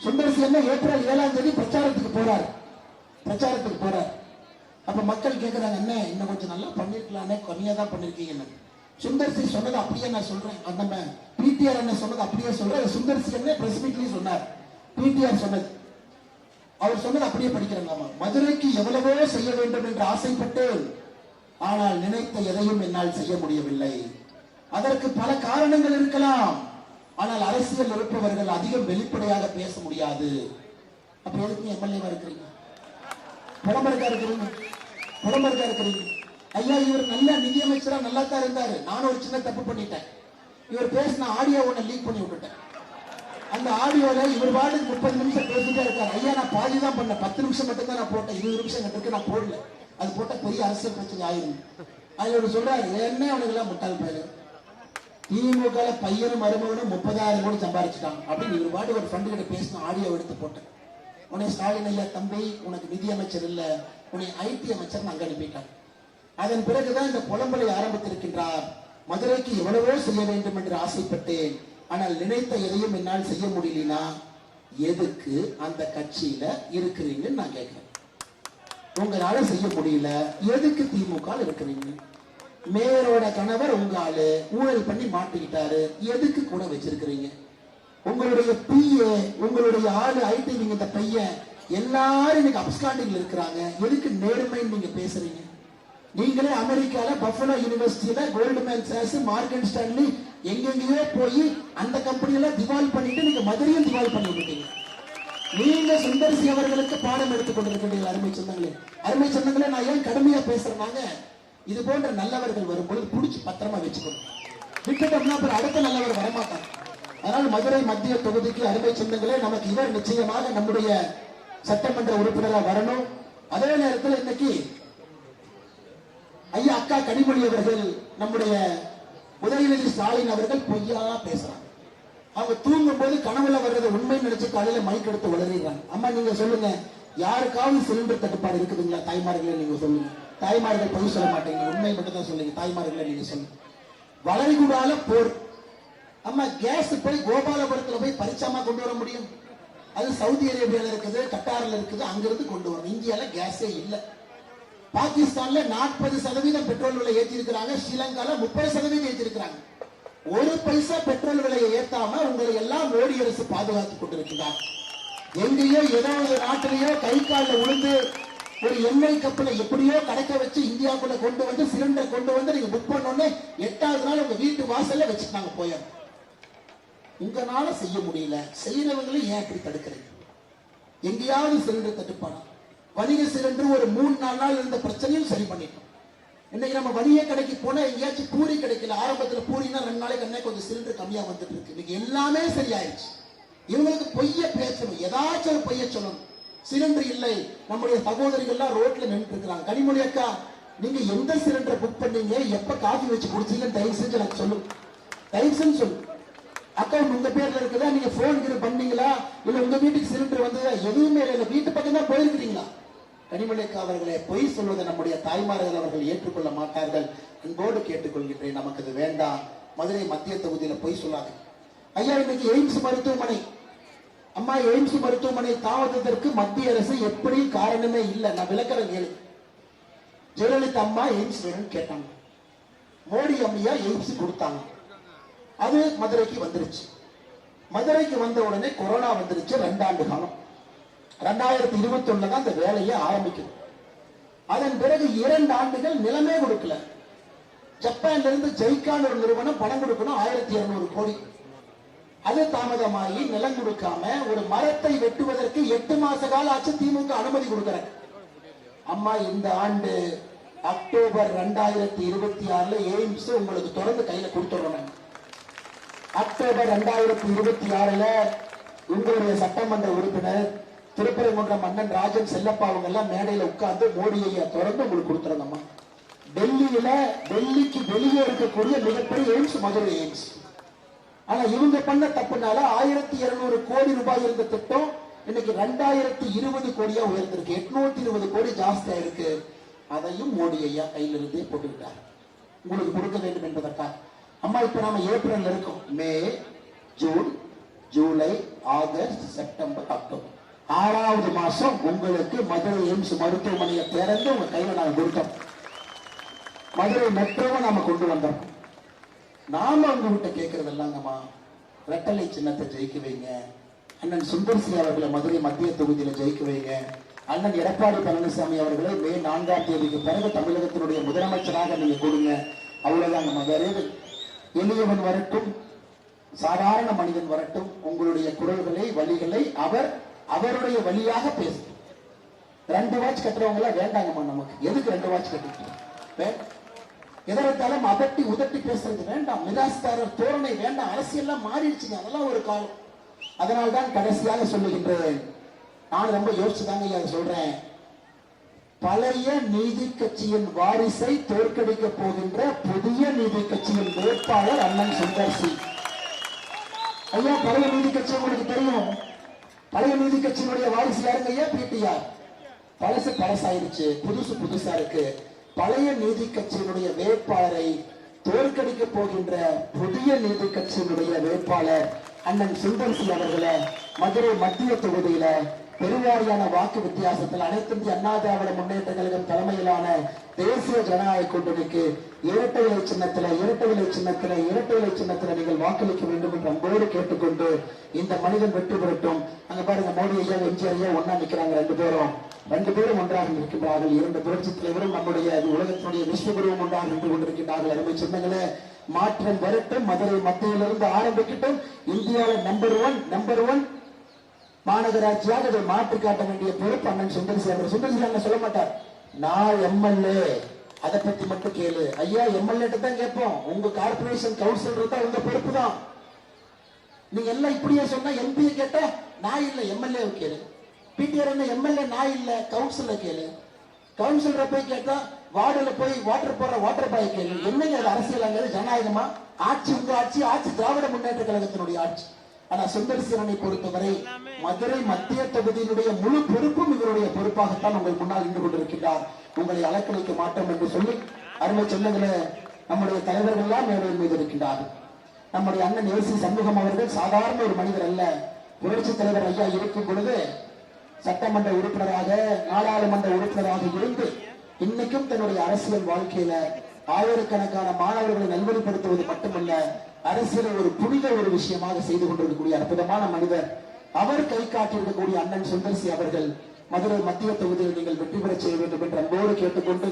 சுந்தர்சி என்ன ஏப்ரல் 7ஆம் தேதி பிரச்சாரத்துக்கு போறார். அப்ப மக்கள் கேட்கிறாங்க, என்ன இன்னும் கொஞ்சம் நல்லா பண்ணிருக்கலானே, கம்மியா தான் பண்ணிருக்கீங்க. சுந்தர்சி சொன்னது அப்படியே நான் சொல்றேன். நம்ம பிடிஆர் என்ன சொன்னது அப்படியே சொல்றேன். சுந்தர்சி என்ன பிரஸ் மீட்லயும் சொன்னார், பிடிஆர் சொன்னது அவர் சொன்னது அப்படியே படிக்கிறாங்க. மதுரைக்கு எவ்வளவோ செய்ய வேண்டும் என்று ஆசைப்பட்டு, ஆனால் நினைத்த எதையும் என்னால் செய்ய முடியவில்லை. அதற்கு பல காரணங்கள் இருக்கலாம். ஆனால் அரசியல் இருப்பவர்கள் அதிகம் வெளிப்படையாக பேச முடியாது. அப்ப எதுக்கு எம்எல்ஏவா இருக்கிறீங்க, புலம்பருக்கா இருக்கிறீங்க? ஐயா இவர் நல்ல நிதியமைச்சரா நல்லா தான் இருந்தாரு. நானும் ஒரு சின்ன தப்பு பண்ணிட்டேன். இவர் பேசின ஆடியோ ஒண்ணு லீக் பண்ணி விட்டுட்டேன். அந்த ஆடியோல இவர் பாட்டுக்கு 30 நிமிஷம் பேசிட்டே இருக்காரு. ஐயா நான் பாதி தான் பண்ணேன், 10 நிமிஷம் மட்டும் தான் நான் போட்டேன், 20 நிமிஷம் எனக்கு நான் போடல. அது போட்ட பெரிய அரசியல் பிரச்சனை ஆயிரும். அதுல சொல்றாரு, என்ன அவனுக்கு எல்லாம் முட்டாள் பயில, திமுக பையனும் மருமகனும் 30,000 கோடி சம்பாதிச்சுட்டாங்க அப்படின்னு இவர் பாட்டு ஒரு ஃப்ரெண்டு கிட்ட பேசின ஆடியோ எடுத்து போட்டேன். உன்னை ஸ்டாலின் ஐயா தம்பி உனக்கு நிதி அமைச்சர் இல்ல, உன்னை ஐடி அமைச்சர் அங்க அனுப்பிட்டாங்க. அதன் பிறகுதான் இந்த புலம்பலை ஆரம்பித்திருக்கின்றார். மதுரைக்கு எவ்வளவோ செய்ய வேண்டும் என்று ஆசைப்பட்டேன், ஆனால் நினைத்த எதையும் என்னால் செய்ய முடியலனா எதுக்கு அந்த கட்சியில இருக்கிறீங்கன்னு நான் கேட்கிறேன். உங்களால செய்ய முடியல, எதுக்கு திமுக இருக்கிறீங்க? மேயரோட கணவர் உங்க ஆளு ஊழல் பண்ணி மாட்டிக்கிட்டாரு, எதுக்கு கூட வச்சிருக்கிறீங்க? உங்களுடைய பிஏ, உங்களுடைய ஆளு ஐடி, நீங்க இந்த பையன் எல்லாரும் இன்னைக்கு அப்ஸ்காண்டிங்ல இருக்கிறாங்க, எதுக்கு நேர்மைன்னு நீங்க பேசுறீங்க? நீங்களே அமெரிக்கால பஃபலோ யூனிவர்சிட்டியில கோல்ட்மேன் சாக்ஸ், மார்கன் ஸ்டான்லி எங்கெங்கயோ போய் அந்த கம்பெனியில திவால் பண்ணிட்டு நீங்க மதுரையும் திவால் பண்ணி விட்டீங்க. நீங்க சுந்தர்சி அவர்களுக்கு பாடம் எடுத்துக் கொண்டிருக்கிறீர்கள். அருமை சொந்தங்களே, நான் ஏன் கடுமையா பேசுறேன்னாங்க, இது போன்ற நல்லவர்கள் வரும்போது புடிச்சு பத்திரமா வச்சுக்கணும். விட்டுட்டோம்னா அப்புறம் அடுத்த நல்லவர் வரமாட்டாங்க. அதனால மதுரை மத்திய தொகுதிக்கு அருமை சொந்தங்களே, நமக்கு இவர் நிச்சயமாக நம்முடைய சட்டமன்ற உறுப்பினராக வரணும். அதே நேரத்தில் இன்னைக்கு ஐயா அக்கா கனிமொழி அவர்கள், நம்முடைய உதயநிதி ஸ்டாலின் அவர்கள் பொய்யா பேசுறாங்க. அவங்க தூங்கும் போது கனவுல வர்றதை உண்மை நினைச்சு காலையில மைக் எடுத்து வளர்றாங்க. அம்மா நீங்க சொல்லுங்க, யாருக்காவது சிலிண்டர் தட்டுப்பாடு இருக்குதுங்களா? தாய்மார்களே நீங்க சொல்லுங்க. தாய்மார்கள் பொய் சொல்ல மாட்டீங்க, உண்மை மட்டும் தான் சொல்லுங்க. தாய்மார்களே நீங்க சொல்லுங்க. வளைகுடால போர். அம்மா கேஸ் போய் கோபாலபுரத்துல போய் பரிச்சாமா கொண்டு வர முடியும்? அது சவுதி அரேபியால இருக்குது, கட்டாரில் இருக்குது, அங்கிருந்து கொண்டு வரணும். இந்தியால கேஸே இல்லை. பாகிஸ்தான்ல 40% பெட்ரோல் விலை ஏற்றி இருக்கிறாங்க, ஸ்ரீலங்கால 30% ஏற்றி இருக்கிறாங்க. ஒரு பைசா பெட்ரோல் விலையை ஏத்தாம உங்களை எல்லாம் மோடி அரசு பாதுகாத்துக் கொண்டிருக்கிறார். எங்கேயோ ஏதோ ஒரு நாட்டிலேயோ கை காலில் விழுந்து ஒரு எண்ணெய் கப்பலை எப்படியோ கடக்க வச்சு இந்தியாவுக்குள்ள கொண்டு வந்து சிலிண்டர் கொண்டு வந்து நீங்க புக் பண்ணோன்னே 8வது நாள் உங்க வீட்டு வாசல்ல வச்சுட்டாங்க. போய் உங்களால செய்ய முடியல, செய்யறவங்களும் ஏன் இப்படி தடுக்கிறீங்க? எங்கேயாவது சிலிண்டர் தட்டுப்பானா? வணிக சிலிண்டர் ஒரு 3-4 நாள் இருந்த பிரச்சனையும் சரி பண்ணிட்டோம். இன்னைக்கு நம்ம வணிக கடைக்கு போனா எங்கேயாச்சும் பூரி கிடைக்கல. ஆரம்பத்துல பூரினா 2 நாளைக்கு அன்னைக்கு கொஞ்சம் சிலிண்டர் கம்மியா வந்துட்டு இருக்கு. இன்னைக்கு எல்லாமே சரியாயிருச்சு. இவங்களுக்கு பொய்ய பேசணும், ஏதாச்சும் ஒரு பொய்ய சொல்லணும். சிலிண்டர் இல்லை, நம்முடைய சகோதரிகள்லாம் ரோட்ல நின்று இருக்கிறாங்க. கனிமொழி அக்கா, நீங்க எந்த சிலிண்டரை புக் பண்ணீங்க, எப்ப காஃபி வச்சு குடிச்சீங்கன்னு தயவு செஞ்சு எனக்கு சொல்லுங்க. தயவு செஞ்சு சொல்லு. அக்கௌண்ட் உங்க பேர்ல இருக்குதா? நீங்க போன் பண்ணீங்களா? இல்ல உங்க வீட்டுக்கு சிலிண்டர் வந்ததா? எதுவுமே இல்லை. வீட்டு பக்கம் தான் போயிருக்கிறீங்களா? கனிமொழி அக்கா அவர்களே, பொய் சொல்வதை நம்முடைய தாய்மார்கள் அவர்கள் ஏற்றுக்கொள்ள மாட்டார்கள். அன்போடு கேட்டுக்கொள்கின்றேன், நமக்கு அது வேண்டாம். மதுரை மத்திய தொகுதியில பொய் சொல்லாது. ஐயா, இன்னைக்கு எய்ம்ஸ் மருத்துவமனை, அம்மா எய்ம்ஸ் மருத்துவமனை தாமதத்திற்கு மத்திய அரசு எப்படி காரணமே இல்லை. நான் விளக்கறேன் கேளு. ஜெயலலிதா அம்மா எய்ம்ஸ் வேணும்னு கேட்டாங்க, மோடி அம்மையா எய்ம்ஸ் கொடுத்தாங்க. அது மதுரைக்கு வந்துருச்சு. மதுரைக்கு வந்த உடனே கொரோனா வந்துருச்சு. 2 ஆண்டு காலம் 2021 தான் அந்த வேலையை ஆரம்பிக்குது. அதன் பிறகு 2 ஆண்டுகள் நிலமே கொடுக்கல. ஜப்பான்ல இருந்து ஜெய்கான் ஒரு நிறுவனம் பணம் கொடுக்கணும் 1200 கோடி. அது தாமதமாகி நிலம் கொடுக்காம ஒரு மரத்தை வெட்டுவதற்கு 8 மாச கால ஆச்சு. திமுக அனுமதி கொடுக்கிற அம்மா இந்த ஆண்டு அக்டோபர் 2026 எய்ம்ஸ் உங்களுக்கு தொடர்ந்து கையில கொடுத்துடுறோம். அக்டோபர் 2026 உங்களுடைய சட்டமன்ற உறுப்பினர் திருப்பரங்குன்றம் மன்னன் ராஜன் செல்லப்பா அவங்க எல்லாம் மேடையில உட்கார்ந்து மோடியை தொடர்ந்து உங்களுக்கு கொடுத்துருங்கம்மா. டெல்லிக்கு வெளியே இருக்கக்கூடிய மிகப்பெரிய எய்ம்ஸ் மதுரை எய்ம்ஸ். ஆனா இவங்க பண்ண தப்புனால 1200 கோடி ரூபாய் இருந்த திட்டம் இன்னைக்கு 2020 கோடியா உயர்ந்திருக்கு. 820 கோடி ஜாஸ்தியா இருக்கு. அதையும் மோடி ஐயா கையிலிருந்தே போட்டுக்கிட்டார், உங்களுக்கு கொடுக்க வேண்டும் என்பதற்காக. அம்மா, இப்ப நாம ஏப்ரல் இருக்கோம். May, June, July, August, September, October 6வது மாசம் உங்களுக்கு மதுரை எய்ம்ஸ் மருத்துவமனையை திறந்து உங்க கையில நாங்க கொடுத்தோம். மதுரை மெட்ரோவை நாம கொண்டு வந்தோம். நாம உங்ககிட்ட கேட்கறது இல்லங்கம்மா, ரெட்டலை சின்னத்தை ஜெயிக்க வைங்க. அண்ணன் சுந்தர்சி அவர்களை மதுரை மத்திய தொகுதியில ஜெயிக்க வைங்க. அண்ணன் எடப்பாடி பழனிசாமி அவர்களை மே 4ஆம் தேதிக்கு பிறகு தமிழகத்தினுடைய முதலமைச்சராக நீங்க கொடுங்க. அவ்வளவுதாங்கம்மா. வேற எது? எளியவன் வரட்டும், சாதாரண மனிதன் வரட்டும், உங்களுடைய குரல்களை வழிகளை அவருடைய வழியாக பேசும். 2 வாட்ச் கட்டுறவங்க வேண்டாங்கம்மா. நமக்கு எதுக்கு 2 வாட்ச் கட்டிட்டு எதற்காலும் அதட்டி உதட்டி பேசுறது வேண்டாம். மிராஸ்தாரர் தோரணை வேண்டாம். அரசியல்லாம் மாறிடுச்சுங்க, அதெல்லாம் ஒரு காலம். அதனால்தான் கடைசியாக சொல்லுகின்றேன், நான் ரொம்ப யோசிச்சுதாங்க அதை சொல்றேன். பழைய நீதி கட்சியின் வாரிசை தோற்கடிக்க போகின்ற புதிய நீதி கட்சியின் வேட்பாளர் அண்ணன் சுந்தர்சி ஐயா. பழைய நீதி கட்சி உங்களுக்கு தெரியும். பழைய நீதி கட்சியினுடைய வாரிசு யாருங்க ஐயா? பிடிஆர். பழசு பழசாயிருச்சு, புதுசு புதுசா இருக்கு. பழைய நீதி கட்சியினுடைய வேட்பாளரை தோற்கடிக்க போகின்ற புதிய நீதி கட்சியினுடைய வேட்பாளர் அண்ணன் சுந்தர்சி அவர்களை மதுரை மத்திய தொகுதியில பெருவாரியான வாக்கு வித்தியாசத்தில் அனைத்து இந்திய அண்ணா திராவிட முன்னேற்ற கழகம் தலைமையிலான தேசிய ஜனநாயக கூட்டணிக்கு இரட்டை இலை சின்னத்துல நீங்கள் வாக்களிக்க வேண்டும் என்று அன்போடு கேட்டுக்கொண்டு இந்த மனிதன் வெற்றி பெறட்டும். அங்க பாருங்க, மோடி ஐயா, எம்ஜிஆர் ஐயா ஒன்னா நிக்கிறாங்க. 2 பேரும் ஒன்றாக இருக்கின்றார்கள். 2 புரட்சி தலைவரும் நம்முடைய உலகத்தினுடைய விஸ்வகுருவும் ஒன்றாக நின்று கொண்டிருக்கின்றார்கள். அருமை சின்னங்களே, மாற்றம் வரட்டும். மதுரை மத்தியிலிருந்து ஆரம்பிக்கட்டும். இந்தியாவில் நம்பர் ஒன் மாநகராட்சியாக அதை மாற்றி காட்ட வேண்டிய பொறுப்பு அண்ணன் சுந்தர்சி அவர். சுந்தர்சி அண்ணன் சொல்ல மாட்டார், நான் எம்எல்ஏ, அதை பத்தி மட்டும் கேளு. ஐயா, எம்எல்ஏ தான் கேட்போம். உங்க கார்பரேஷன் கவுன்சிலர் தான் உங்க பொறுப்பு தான். நீங்க எல்லாம் இப்படியே சொன்னா எம்பியை கேட்ட நான் இல்ல, எம்எல்ஏ கேளு. பிடிஆர் என்ன எம்எல்ஏ நான் இல்ல, கவுன்சிலர் கேளு. கவுன்சிலரை போய் கேட்டா வார்டுல போய் வாட்டர் போடுற வாட்டர் பாய் கேளு. என்னங்க அது அரசியல்? ஜனநாயகமா? ஆட்சி உங்க ஆட்சி திராவிட முன்னேற்ற கழகத்தினுடைய ஆட்சி. ஆனா சுந்தர்சீரனை பொறுத்தவரை மதுரை மத்திய தொகுதியினுடைய முழு பொறுப்பும் இவருடைய பொறுப்பாகத்தான் உங்கள் முன்னால் நின்று கொண்டிருக்கிறார். உங்களை அலக்களிக்க மாட்டோம் என்று சொல்லி அருமை சொன்னதுல நம்முடைய தலைவர்கள் எல்லாம் மேடையின் மீது இருக்கின்றார்கள். நம்முடைய அண்ணன் ஏசி சண்முகம் அவர்கள் சாதாரண ஒரு மனிதர் அல்ல. புரட்சி தலைவர் ஐயா இருக்கும் பொழுது சட்டமன்ற உறுப்பினராக, நாடாளுமன்ற உறுப்பினராக இருந்து இன்னைக்கும் தன்னுடைய அரசியல் வாழ்க்கையில ஆயிரக்கணக்கான மாணவர்களை நல்வழிப்படுத்துவது மட்டுமல்ல, அரசியலை ஒரு புனித ஒரு விஷயமாக செய்து கொண்டிருக்கக்கூடிய அற்புதமான மனிதர். அவர் கை காட்டியிருக்கக்கூடிய அண்ணன் சுந்தர்சி அவர்கள் மதுரை மத்திய தொகுதியில் நீங்கள் வெற்றி பெற செய்ய வேண்டும் என்று அன்போடு கேட்டுக்கொண்டு,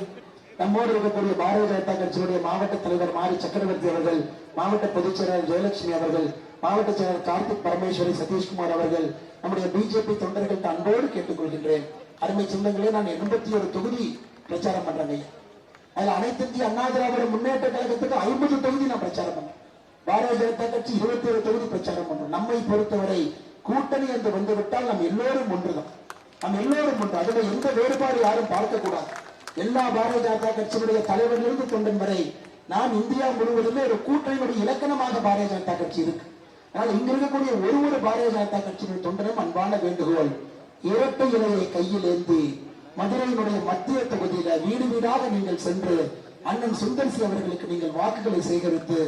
நம்மோடு இருக்கக்கூடிய பாரதிய ஜனதா கட்சியினுடைய மாவட்ட தலைவர் மாரி சக்கரவர்த்தி அவர்கள், மாவட்ட பொதுச் செயலாளர் ஜெயலட்சுமி அவர்கள், மாவட்ட செயலர் கார்த்திக் பரமேஸ்வரி சதீஷ்குமார் அவர்கள், நம்முடைய பிஜேபி தொண்டர்கள் அன்போடு கேட்டுக்கொள்கின்றேன். அருமை சொந்தங்களே, நான் 81 தொகுதி பிரச்சாரம் பண்றேங்க. அதுல அனைத்து இந்திய அண்ணா திராவிட முன்னேற்ற கழகத்துக்கு 50 தொகுதி நான் பிரச்சாரம் பண்ணேன். பாரதிய ஜனதா கட்சி 27 தொகுதி பிரச்சாரம் பண்றோம். நம்மை பொறுத்தவரை கூட்டணி என்று வந்துவிட்டால் நாம் எல்லோரும் ஒன்றுதான். நாம் எல்லோரும் ஒன்று. அதுல எந்த வேறுபாடு யாரும் பார்க்க கூடாது. எல்லா பாரதிய ஜனதா கட்சியினுடைய தலைவரிலிருந்து தொண்டன் வரை நாம் இந்தியா முழுவதுமே ஒரு கூட்டணியுடைய இலக்கணமாக பாரதிய ஜனதா கட்சி இருக்கு. ஆனால் இங்க இருக்கக்கூடிய ஒரு பாரதிய ஜனதா கட்சியினுடைய தொண்டனும் அன்பான வேண்டுகோள், இரட்டை இலையை கையில் ஏந்தி மதுரையினுடைய மத்திய தொகுதியில வீடு வீடாக நீங்கள் சென்று அண்ணன் சுந்தர்சி அவர்களுக்கு நீங்கள் வாக்குகளை சேகரித்து,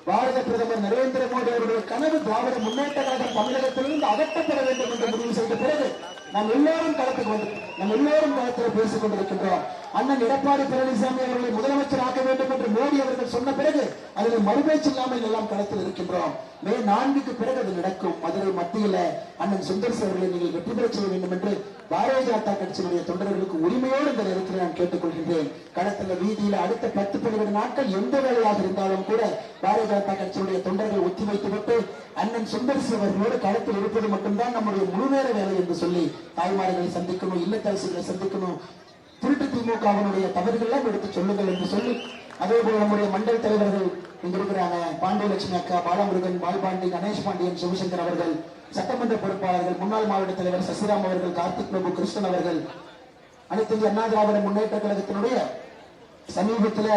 பாரத பிரதமர் நரேந்திர மோடி அவருடைய கனவு திராவிட முன்னேற்ற கழகம் தமிழகத்திலிருந்து அகற்றப்பட வேண்டும் என்று முடிவு செய்த பிறகு நாம் எல்லோரும் களத்துக்கு வந்து நாம் எல்லோரும் களத்தில் பேசிக் கொண்டிருக்கின்றோம். அண்ணன் எடப்பாடி பழனிசாமி அவர்களை முதலமைச்சர் ஆக்க வேண்டும் என்று மோடி அவர்கள் சொன்ன பிறகு அதில் மறுபேச்சு இல்லாமல் எல்லாம் களத்தில் இருக்கின்றோம். மே 4க்கு பிறகு அது நடக்கும். மதுரை மத்தியில அண்ணன் சுந்தர்சி அவர்களை நீங்கள் வெற்றி பெற செய்ய வேண்டும் என்று பாரதிய ஜனதா கட்சியினுடைய தொண்டர்களுக்கு உரிமையோடு இந்த நேரத்தில் நான் கேட்டுக்கொள்கின்றேன். களத்தில் வீதியில அடுத்த 10-12 நாட்கள் எந்த வேலையாக இருந்தாலும் கூட பாரதிய ஜனதா கட்சியினுடைய தொண்டர்கள் ஒத்திவைத்துவிட்டு அண்ணன் சுந்தர்சி அவர்களோடு களத்தில் இருப்பது மட்டும்தான் நம்முடைய முழுநேர வேலை என்று சொல்லி தாய்மார்களை சந்திக்கணும், இல்லத்தரசிகளை சந்திக்கணும், திருட்டு திமுகவினுடைய தவறுகள் எடுத்து சொல்லுங்கள் என்று சொல்லி, அதே போல நம்முடைய மண்டல் தலைவர்கள் இங்க இருக்கிறாங்க. பாண்டியலட்சுமி அக்கா, பாலமுருகன், பால்பாண்டி, கணேஷ் பாண்டியன், சிவசங்கர் அவர்கள், சட்டமன்ற பொறுப்பாளர்கள், முன்னாள் மாவட்ட தலைவர் சசிராம் அவர்கள், கார்த்திக் பிரபு, கிருஷ்ணன் அவர்கள், அனைத்து இந்திய அண்ணா திராவிட முன்னேற்ற கழகத்தினுடைய சமீபத்துல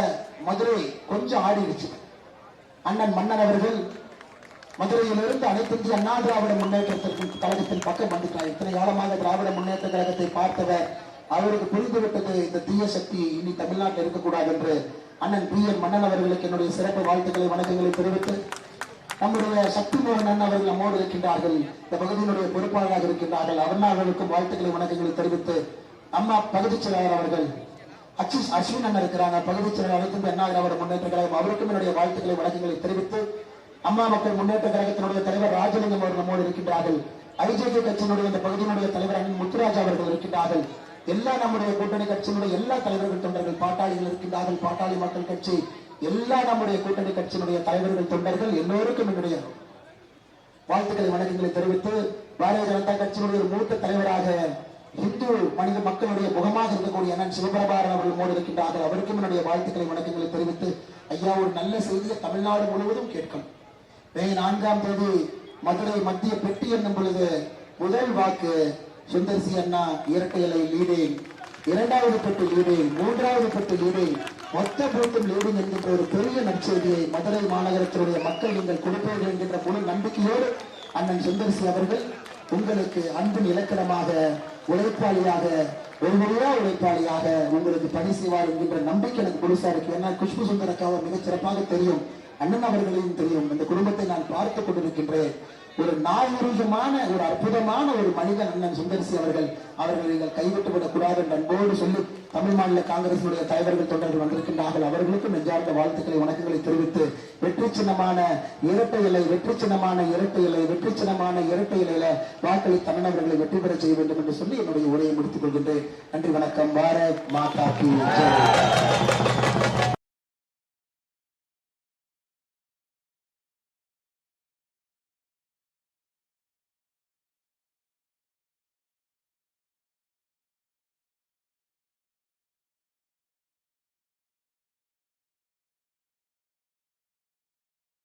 மதுரை கொஞ்சம் ஆடிடுச்சு. அண்ணன் மன்னன் அவர்கள் மதுரையிலிருந்து அனைத்து இந்திய அண்ணா திராவிட முன்னேற்றத்திற்கு கழகத்தின் பக்கம் வந்துட்டார். இத்தனை காலமாக திராவிட முன்னேற்ற கழகத்தை பார்த்தவர், அவருக்கு புரிந்துவிட்டது இந்த தீய சக்தி இனி தமிழ்நாட்டில் இருக்கக்கூடாது என்று அண்ணன் பி.என். மன்னன் அவர்களுக்கு என்னுடைய சிறப்பு வாழ்த்துக்களை வணக்கங்களை தெரிவித்து, நம்முடைய சக்தி மோகன் அண்ணன் அவர்கள் நம்மோடு இருக்கின்றார்கள், இந்த பகுதியினுடைய பொறுப்பாளராக இருக்கின்றார்கள். அவர்களுக்கும் வாழ்த்துக்களை வணக்கங்களை தெரிவித்து, அம்மா பகுதிச் செயலாளர் அவர்கள் அஸ்வின் அண்ணன் இருக்கிறாங்க, பகுதிச் செயலாளர் அனைத்து அண்ணா திராவிட முன்னேற்ற கழகம், அவருக்கும் என்னுடைய வாழ்த்துக்களை வணக்கங்களை தெரிவித்து, அம்மா மக்கள் முன்னேற்ற கழகத்தினுடைய தலைவர் ராஜலிங்கம் அவர்கள் நம்மோடு இருக்கின்றார்கள். ஐஜேகே கட்சியினுடைய இந்த பகுதியினுடைய தலைவர் அண்ணன் முத்துராஜ் அவர்கள் இருக்கின்றார்கள். எல்லா நம்முடைய கூட்டணி கட்சியினுடைய எல்லா தலைவர்கள் தொண்டர்கள், பாட்டாளிகள் இருக்கின்றார்கள், பாட்டாளி மக்கள் கட்சி, எல்லா நம்முடைய கூட்டணி கட்சியினுடைய தலைவர்கள் தொண்டர்கள் எல்லோருக்கும் என்னுடைய வாழ்த்துக்களை வணக்கங்களை தெரிவித்து, பாரதிய ஜனதா கட்சியினுடைய மூத்த தலைவராக இந்து மனித மக்களுடைய முகமாக இருக்கக்கூடிய அண்ணன் சிவபிரபாரன் அவர்கள் மூடு இருக்கின்றார்கள். அவருக்கும் என்னுடைய வாழ்த்துக்களை வணக்கங்களை தெரிவித்து, ஐயா ஒரு நல்ல செய்தியை தமிழ்நாடு முழுவதும் கேட்கும். மே 4ஆம் தேதி மதுரை மத்திய பெட்டி என்னும் பொழுது முதல் வாக்கு சுந்தர்சி அண்ணா இரட்டை இலை லீடிங், 2வது பெட்டி லீடிங், 3வது பெட்டி லீடிங், மொத்த பூத்தும் லீடிங் என்கின்ற ஒரு பெரிய நற்செய்தியை மதுரை மாநகரத்தினுடைய மக்கள் நீங்கள் கொடுப்பீர்கள் என்கின்ற முழு நம்பிக்கையோடு அண்ணன் சுந்தர்சி அவர்கள் உங்களுக்கு அன்பின் இலக்கணமாக, உழைப்பாளியாக, ஒருமுறையா உழைப்பாளியாக உங்களுக்கு பணி செய்வார் என்கின்ற நம்பிக்கை எனக்கு முழுசா இருக்கு. ஏன்னா குஷ்பு சுந்தரக்காக மிகச் சிறப்பாக தெரியும், அண்ணன் அவர்களையும் தெரியும். இந்த குடும்பத்தை நான் பார்த்துக் கொண்டிருக்கின்றேன். ஒரு நாகரிகமான ஒரு அற்புதமான ஒரு மனிதன் அண்ணன் சுந்தர்சி அவர்கள். அவர்களை நீங்கள் கைவிட்டுவிடக் கூடாது என்று அன்போடு சொல்லி, தமிழ் மாநில காங்கிரசினுடைய தலைவர்கள் தொண்டர்கள் வந்திருக்கின்றார்கள். அவர்களுக்கும் நெஞ்சார்ந்த வாழ்த்துக்களை வணக்கங்களை தெரிவித்து, வெற்றி சின்னமான இரட்டை இலை, வெற்றி சின்னமான இரட்டை இலை, வெற்றி சின்னமான இரட்டை இலையில வாக்களி தமிழர்களை வெற்றி பெற செய்ய வேண்டும் என்று சொல்லி என்னுடைய உரையை முடித்துக் கொள்கின்றேன். நன்றி, வணக்கம். பாரத் மாதா கி ஜெய்.